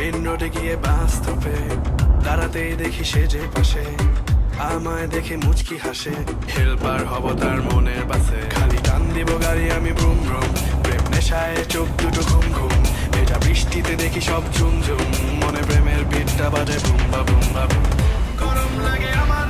Main রোডে গিয়ে বাস্তবে দাঁড়াতেই দেখি সে যে পাশে আমায় দেখে মুচকি হাসে। হেল্পার হব তার মনের বাসে, খালি টান দিব গাড়ি আমি ব্রুম ব্রুম। প্রেম নেশায় চোখ দুটো ঘুম ঘুম, এটা বৃষ্টিতে দেখি সব ঝুম ঝুম। মনে প্রেমের বিটটা বাজে বুম বা বুম বা বুম। গরম লাগে আমার